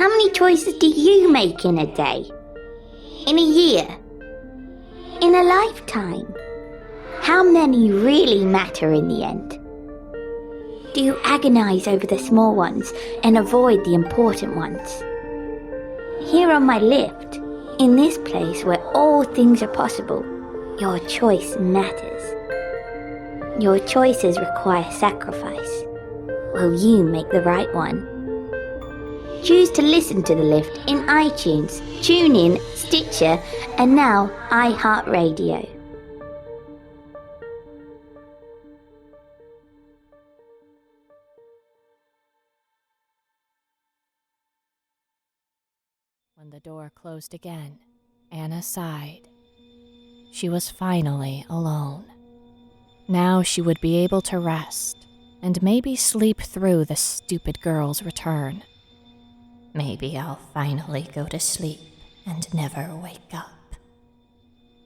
How many choices do you make in a day? In a year? In a lifetime? How many really matter in the end? Do you agonize over the small ones and avoid the important ones? Here on my lift, in this place where all things are possible, your choice matters. Your choices require sacrifice. Will you make the right one? Choose to listen to The Lift in iTunes, TuneIn, Stitcher, and now iHeartRadio. When the door closed again, Anna sighed. She was finally alone. Now she would be able to rest and maybe sleep through the stupid girl's return. Maybe I'll finally go to sleep and never wake up.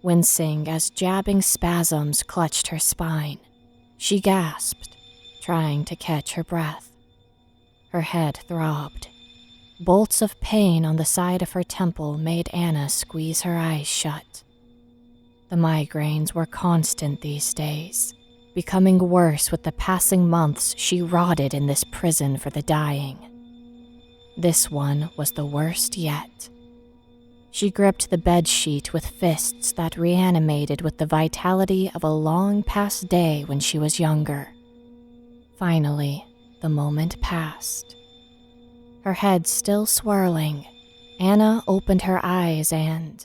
Wincing as jabbing spasms clutched her spine, she gasped, trying to catch her breath. Her head throbbed. Bolts of pain on the side of her temple made Anna squeeze her eyes shut. The migraines were constant these days, becoming worse with the passing months she rotted in this prison for the dying. This one was the worst yet. She gripped the bedsheet with fists that reanimated with the vitality of a long-past day when she was younger. Finally, the moment passed. Her head still swirling, Anna opened her eyes and...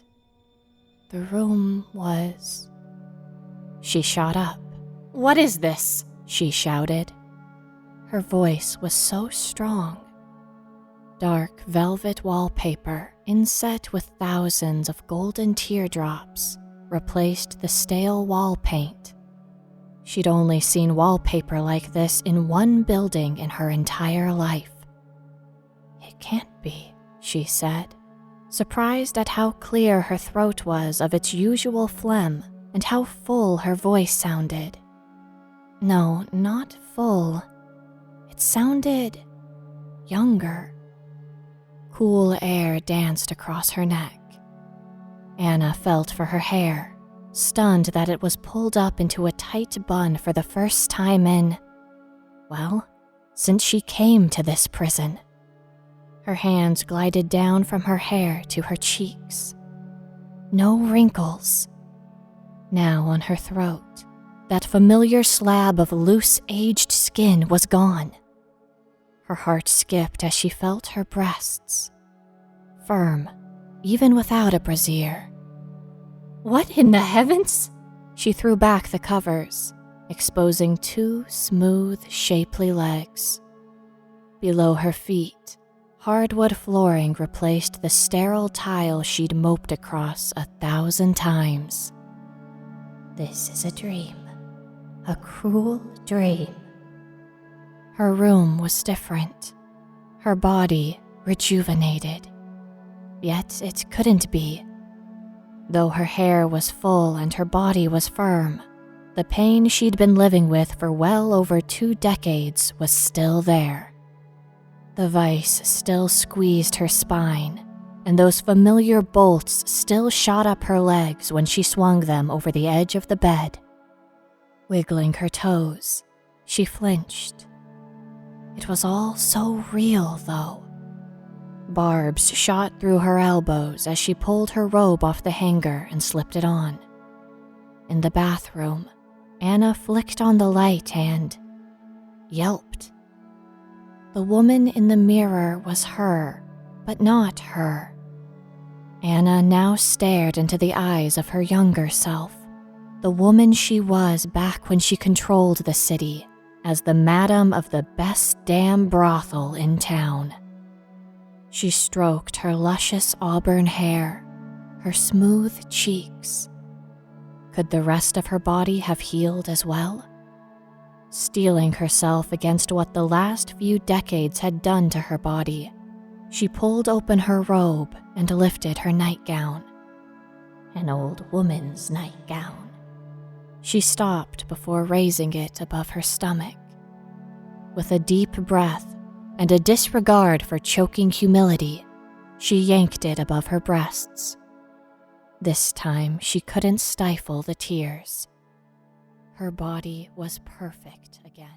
the room was... She shot up. "What is this?" she shouted. Her voice was so strong. Dark velvet wallpaper, inset with thousands of golden teardrops, replaced the stale wall paint. She'd only seen wallpaper like this in one building in her entire life. "It can't be," she said, surprised at how clear her throat was of its usual phlegm and how full her voice sounded. No, not full. It sounded younger. Cool air danced across her neck. Anna felt for her hair, stunned that it was pulled up into a tight bun for the first time since she came to this prison. Her hands glided down from her hair to her cheeks. No wrinkles. Now on her throat, that familiar slab of loose, aged skin was gone. Her heart skipped as she felt her breasts. Firm, even without a brassiere. "What in the heavens?" She threw back the covers, exposing two smooth, shapely legs. Below her feet, hardwood flooring replaced the sterile tile she'd moped across 1,000 times. "This is a dream. A cruel dream." Her room was different. Her body rejuvenated. Yet it couldn't be. Though her hair was full and her body was firm, the pain she'd been living with for well over 2 decades was still there. The vice still squeezed her spine, and those familiar bolts still shot up her legs when she swung them over the edge of the bed. Wiggling her toes, she flinched. It was all so real, though. Barbs shot through her elbows as she pulled her robe off the hanger and slipped it on. In the bathroom, Anna flicked on the light and yelped. The woman in the mirror was her, but not her. Anna now stared into the eyes of her younger self, the woman she was back when she controlled the city as the madam of the best damn brothel in town. She stroked her luscious auburn hair, her smooth cheeks. Could the rest of her body have healed as well? Steeling herself against what the last few decades had done to her body, she pulled open her robe and lifted her nightgown. An old woman's nightgown. She stopped before raising it above her stomach. With a deep breath, and a disregard for choking humility, she yanked it above her breasts. This time she couldn't stifle the tears. Her body was perfect again.